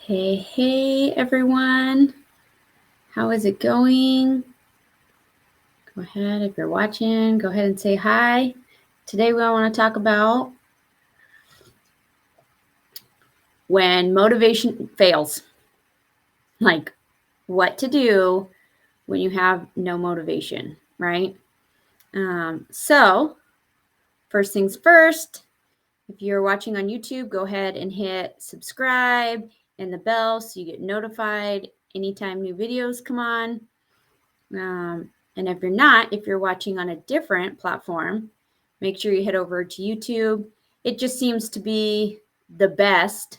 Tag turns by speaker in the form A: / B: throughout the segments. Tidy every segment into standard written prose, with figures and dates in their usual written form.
A: Hey, everyone. How is it going? Go ahead, if you're watching, go ahead and say hi. Today, we want to talk about when motivation fails, like what to do when you have no motivation, right? So, first things first, if you're watching on YouTube, go ahead and hit subscribe and the bell so you get notified anytime new videos come on. And if you're not, if you're watching on a different platform, make sure you head over to YouTube. It just seems to be the best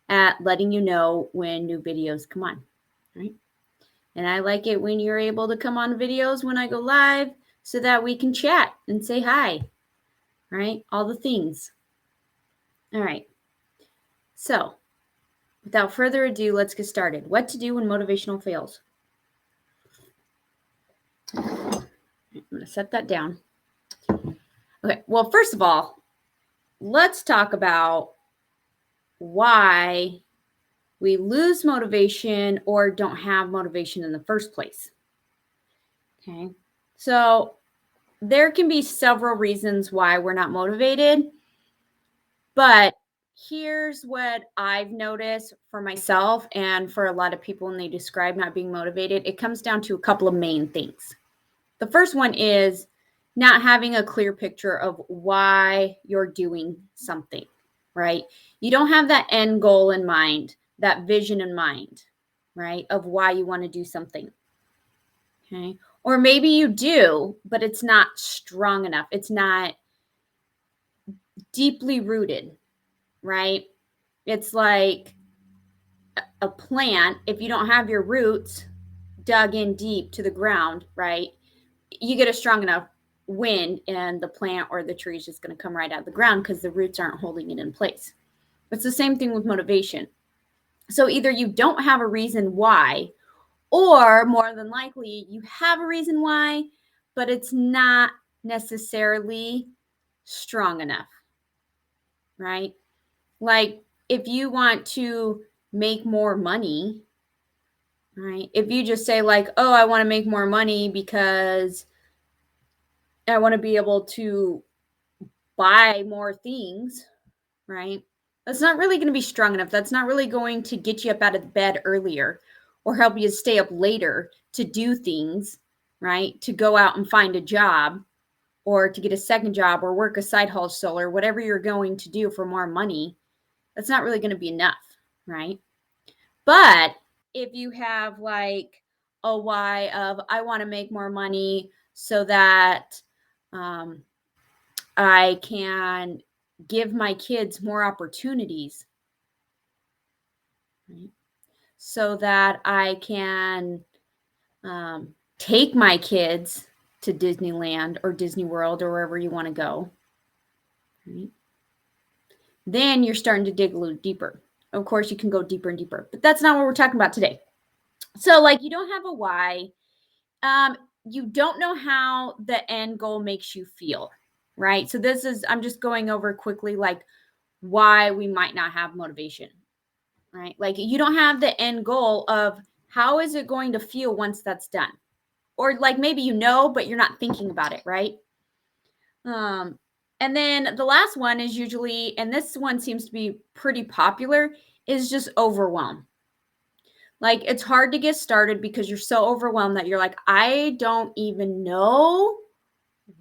A: at letting you know when new videos come on, right? And I like it when you're able to come on videos when I go live so that we can chat and say hi, right? All the things. All right. So without further ado, let's get started. What to do when motivational fails. I'm going to set that down. Okay, well, first of all, let's talk about why we lose motivation or don't have motivation in the first place. Okay, so there can be several reasons why we're not motivated, but here's what I've noticed for myself and for a lot of people when they describe not being motivated. It comes down to a couple of main things. The first one is not having a clear picture of why you're doing something, right? You don't have that end goal in mind, that vision in mind, right? Of why you want to do something. Okay. Or maybe you do, but it's not strong enough. It's not deeply rooted, right? It's like a plant. If you don't have your roots dug in deep to the ground, right? You get a strong enough wind and the plant or the tree is just going to come right out of the ground because the roots aren't holding it in place. It's the same thing with motivation. So either you don't have a reason why, or more than likely you have a reason why, but it's not necessarily strong enough, right? Like if you want to make more money, right? If you just say like, oh, I want to make more money because I want to be able to buy more things, right? That's not really going to be strong enough. That's not really going to get you up out of bed earlier or help you stay up later to do things, right? To go out and find a job or to get a second job or work a side hustle or whatever you're going to do for more money. That's not really going to be enough, right? But if you have like a why of I want to make more money so that I can give my kids more opportunities, right? So that I can take my kids to Disneyland or Disney World or wherever you want to go, right? Then you're starting to dig a little deeper. Of course, you can go deeper and deeper, but that's not what we're talking about today. So like you don't have a why. You don't know how the end goal makes you feel, right? So this is, I'm just going over quickly, like why we might not have motivation, right? Like you don't have the end goal of how is it going to feel once that's done? Or like maybe you know, but you're not thinking about it, right? And then the last one is usually, and this one seems to be pretty popular, is just overwhelm. Like it's hard to get started because you're so overwhelmed that you're like, I don't even know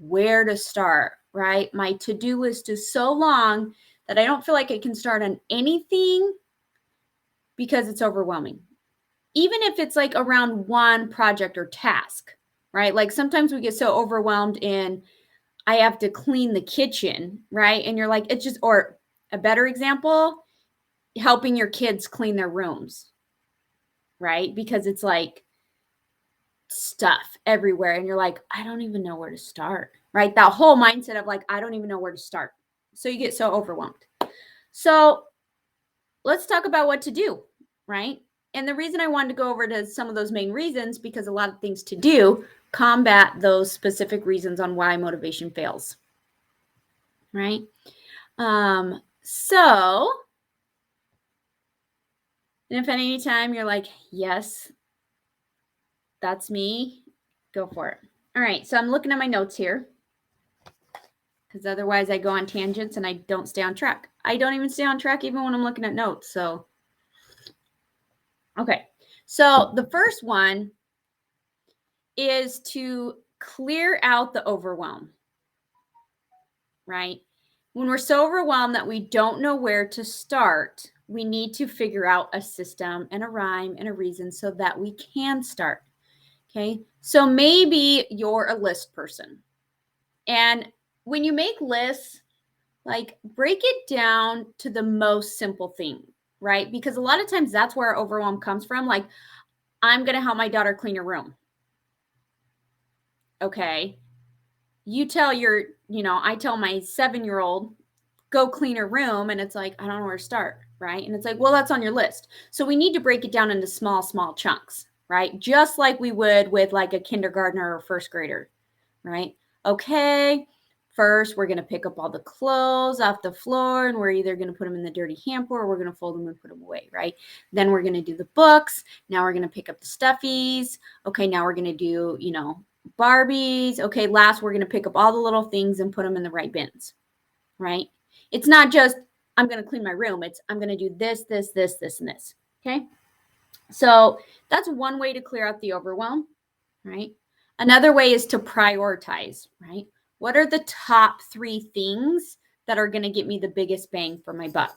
A: where to start, right? My to-do list is so long that I don't feel like I can start on anything because it's overwhelming. Even if it's like around one project or task, right? Like sometimes we get so overwhelmed in, I have to clean the kitchen, right? And you're like, it's just, or a better example, helping your kids clean their rooms, right? Because it's like stuff everywhere. And you're like, I don't even know where to start, right? That whole mindset of like, I don't even know where to start. So you get so overwhelmed. So let's talk about what to do, right? And the reason I wanted to go over to some of those main reasons, because a lot of things to do combat those specific reasons on why motivation fails, right? So And if at any time you're like, yes, that's me, go for it. All right, so I'm looking at my notes here because otherwise I go on tangents and I don't stay on track. I don't even stay on track even when I'm looking at notes. So, okay. So the first one is to clear out the overwhelm, right? When we're so overwhelmed that we don't know where to start, we need to figure out a system and a rhyme and a reason so that we can start. Okay. So maybe you're a list person. And when you make lists, like break it down to the most simple thing, right? Because a lot of times that's where our overwhelm comes from. Like, I'm going to help my daughter clean her room. Okay. You tell I tell my 7-year-old, go clean her room. And it's like, I don't know where to start. Right. And it's like, well, that's on your list. So we need to break it down into small, small chunks, right? Just like we would with like a kindergartner or first grader, right? Okay. First, we're going to pick up all the clothes off the floor and we're either going to put them in the dirty hamper or we're going to fold them and put them away, right? Then we're going to do the books. Now we're going to pick up the stuffies. Okay. Now we're going to do, Barbies. Okay. Last, we're going to pick up all the little things and put them in the right bins, right? It's not just, I'm going to clean my room. It's, I'm going to do this, this, this, this, and this. Okay. So that's one way to clear out the overwhelm, right? Another way is to prioritize, right? What are the top 3 things that are going to get me the biggest bang for my buck,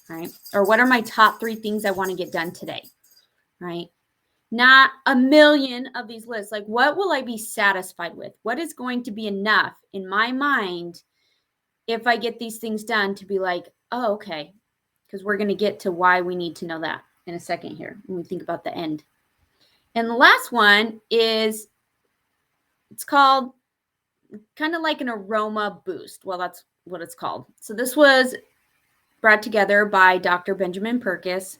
A: right? Or what are my top 3 things I want to get done today, right? Not a million of these lists. Like, what will I be satisfied with? What is going to be enough in my mind if I get these things done to be like, oh, okay, because we're going to get to why we need to know that in a second here when we think about the end. And the last one is, it's called kind of like an aroma boost. Well, that's what it's called. So this was brought together by Dr. Benjamin Purkis,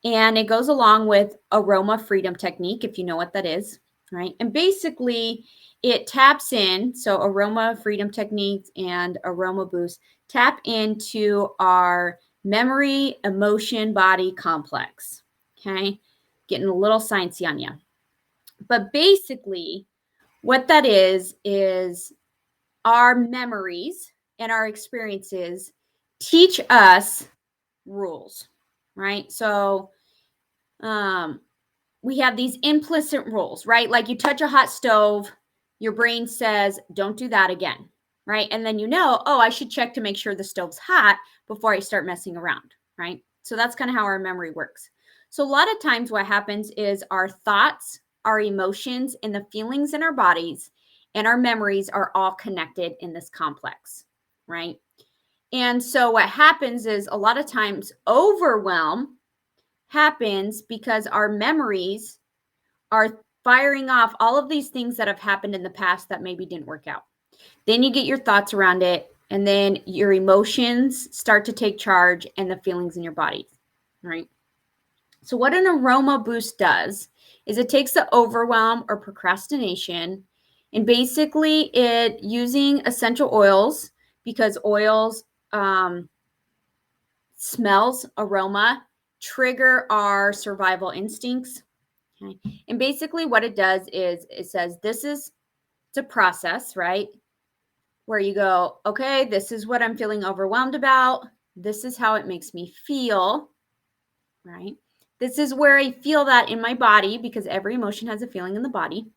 A: and it goes along with aroma freedom technique, if you know what that is, right? And basically it taps in, so aroma freedom techniques and aroma boost tap into our memory, emotion, body complex, okay? Getting a little sciencey on you. But basically what that is our memories and our experiences teach us rules, right? So we have these implicit rules, right? Like you touch a hot stove, your brain says, don't do that again, right? And then oh, I should check to make sure the stove's hot before I start messing around, right? So that's kind of how our memory works. So a lot of times what happens is our thoughts, our emotions, and the feelings in our bodies and our memories are all connected in this complex, right? And so what happens is a lot of times overwhelm happens because our memories are firing off all of these things that have happened in the past that maybe didn't work out. Then you get your thoughts around it, and then your emotions start to take charge and the feelings in your body, right? So what an aroma boost does is it takes the overwhelm or procrastination, and basically it using essential oils, because oils smells, aroma trigger our survival instincts. Okay. And basically what it does is it says it's a process, right? Where you go, okay, this is what I'm feeling overwhelmed about. This is how it makes me feel, right? This is where I feel that in my body, because every emotion has a feeling in the body.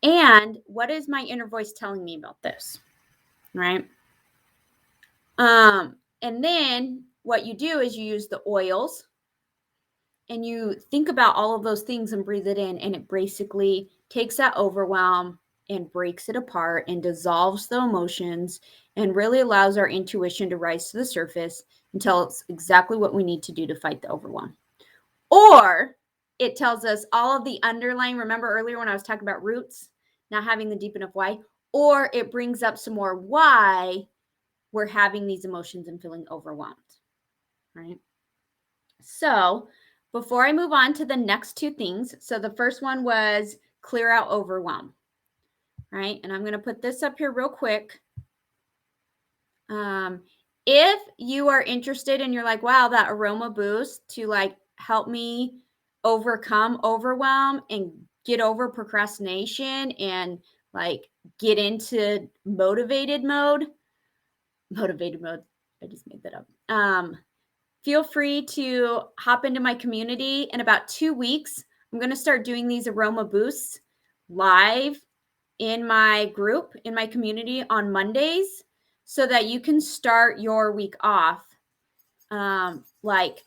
A: And what is my inner voice telling me about this, right? And then what you do is you use the oils and you think about all of those things and breathe it in, and it basically takes that overwhelm and breaks it apart and dissolves the emotions and really allows our intuition to rise to the surface and tell us exactly what we need to do to fight the overwhelm. Or it tells us all of the underlying, remember earlier when I was talking about roots, not having the deep enough why, or it brings up some more why we're having these emotions and feeling overwhelmed, right? So before I move on to the next 2 things, so the first one was clear out overwhelm, right? And I'm going to put this up here real quick. If you are interested and you're like, wow, that aroma boost to like help me overcome overwhelm and get over procrastination and like get into motivated mode. I just made that up. Feel free to hop into my community. In about 2 weeks, I'm going to start doing these aroma boosts live in my group, in my community on Mondays, so that you can start your week off like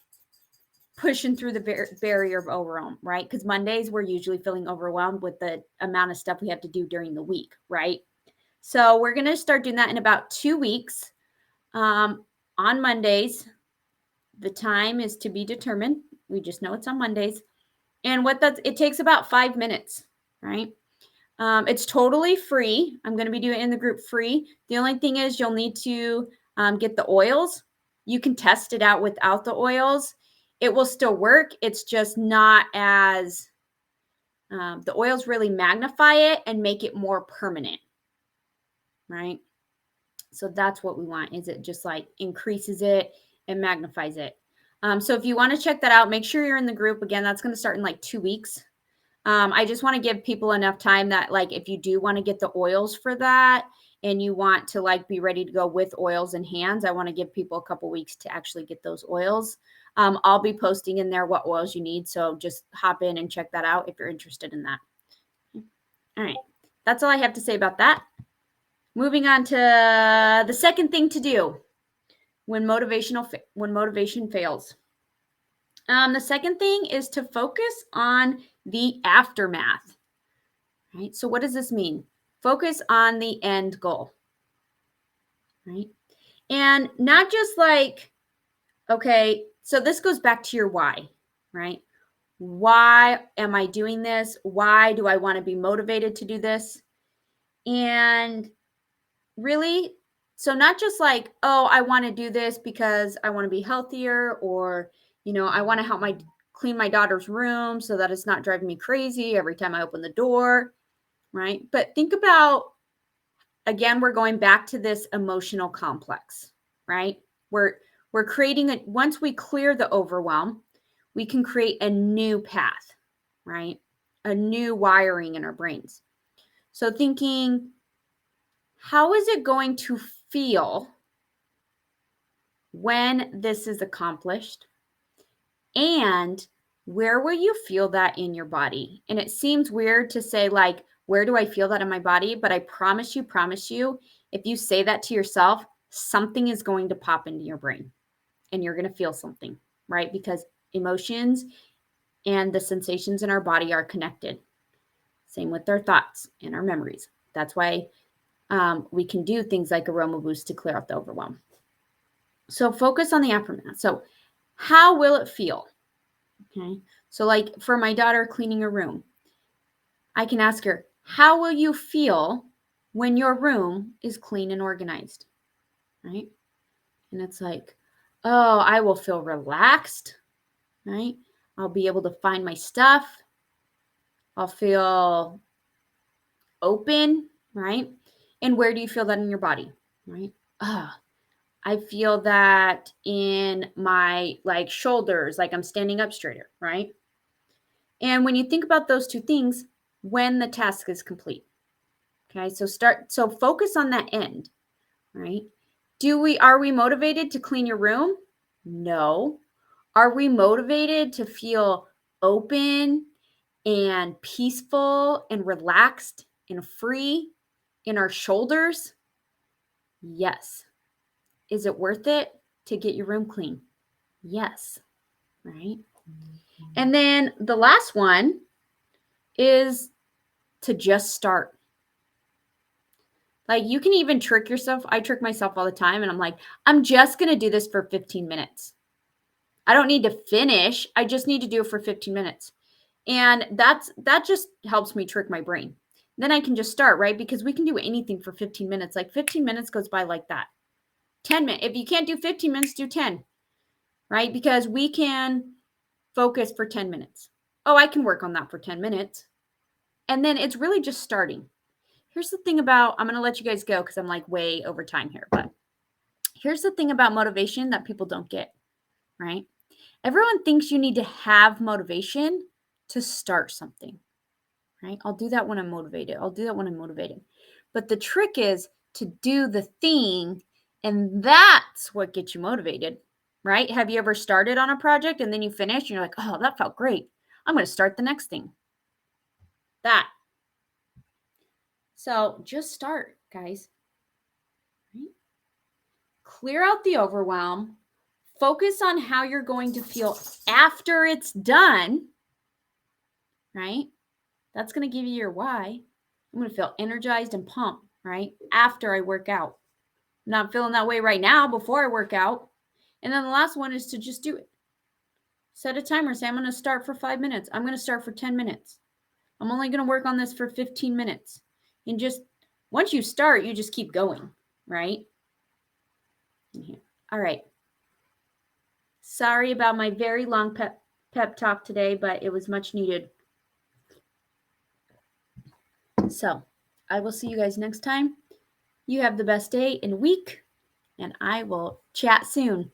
A: pushing through the barrier of overwhelm, right? Because Mondays, we're usually feeling overwhelmed with the amount of stuff we have to do during the week, right? So we're going to start doing that in about 2 weeks on Mondays. The time is to be determined. We just know it's on Mondays. And it takes about 5 minutes, right? It's totally free. I'm going to be doing it in the group free. The only thing is you'll need to get the oils. You can test it out without the oils. It will still work. It's just not as, the oils really magnify it and make it more permanent, right? So that's what we want, is it just like increases it and magnifies it. So if you want to check that out, make sure you're in the group. Again, that's going to start in like 2 weeks. I just want to give people enough time that like if you do want to get the oils for that and you want to like be ready to go with oils in hands, I want to give people a couple weeks to actually get those oils. I'll be posting in there what oils you need. So just hop in and check that out if you're interested in that. All right. That's all I have to say about that. Moving on to the second thing to do when motivation fails. The second thing is to focus on the aftermath, right? So what does this mean? Focus on the end goal, right? And not just like, okay, so this goes back to your why, right? Why am I doing this? Why do I want to be motivated to do this? And really, so not just like, oh, I want to do this because I want to be healthier, or, you know, I want to help clean my daughter's room so that it's not driving me crazy every time I open the door, right? But think about, again, we're going back to this emotional complex, right? We're creating once we clear the overwhelm, we can create a new path, right? A new wiring in our brains. So thinking, how is it going to feel when this is accomplished? And where will you feel that in your body? And it seems weird to say, like, where do I feel that in my body? But I promise you, if you say that to yourself, something is going to pop into your brain and you're going to feel something, right? Because emotions and the sensations in our body are connected. Same with our thoughts and our memories. That's why we can do things like aroma boost to clear out the overwhelm. So focus on the aftermath. So how will it feel? Okay. So like for my daughter cleaning her room, I can ask her, how will you feel when your room is clean and organized? Right. And it's like, oh, I will feel relaxed. Right. I'll be able to find my stuff. I'll feel open. Right. And where do you feel that in your body? Right. I feel that in my like shoulders, like I'm standing up straighter, right? And when you think about those two things, when the task is complete, okay? So focus on that end, right? Are we motivated to clean your room? No. Are we motivated to feel open and peaceful and relaxed and free in our shoulders? Yes. Is it worth it to get your room clean? Yes, right? And then the last one is to just start. Like you can even trick yourself. I trick myself all the time and I'm like, I'm just going to do this for 15 minutes. I don't need to finish. I just need to do it for 15 minutes. And that just helps me trick my brain. Then I can just start, right? Because we can do anything for 15 minutes. Like 15 minutes goes by like that. 10 minutes. If you can't do 15 minutes, do 10, right? Because we can focus for 10 minutes. Oh, I can work on that for 10 minutes. And then it's really just starting. Here's the thing about, I'm going to let you guys go because I'm like way over time here. But here's the thing about motivation that people don't get, right? Everyone thinks you need to have motivation to start something, right? I'll do that when I'm motivated. But the trick is to do the thing, and that's what gets you motivated, right? Have you ever started on a project and then you finish and you're like, oh, that felt great. I'm going to start the next thing. That. So just start, guys. Right? Clear out the overwhelm. Focus on how you're going to feel after it's done, right? That's going to give you your why. I'm going to feel energized and pumped, right? After I work out. I'm not feeling that way right now before I work out. And then the last one is to just do it. Set a timer. Say, I'm going to start for 5 minutes. I'm going to start for 10 minutes. I'm only going to work on this for 15 minutes. And just once you start, you just keep going, right? All right. Sorry about my very long pep talk today, but it was much needed. So I will see you guys next time. You have the best day and week, and I will chat soon.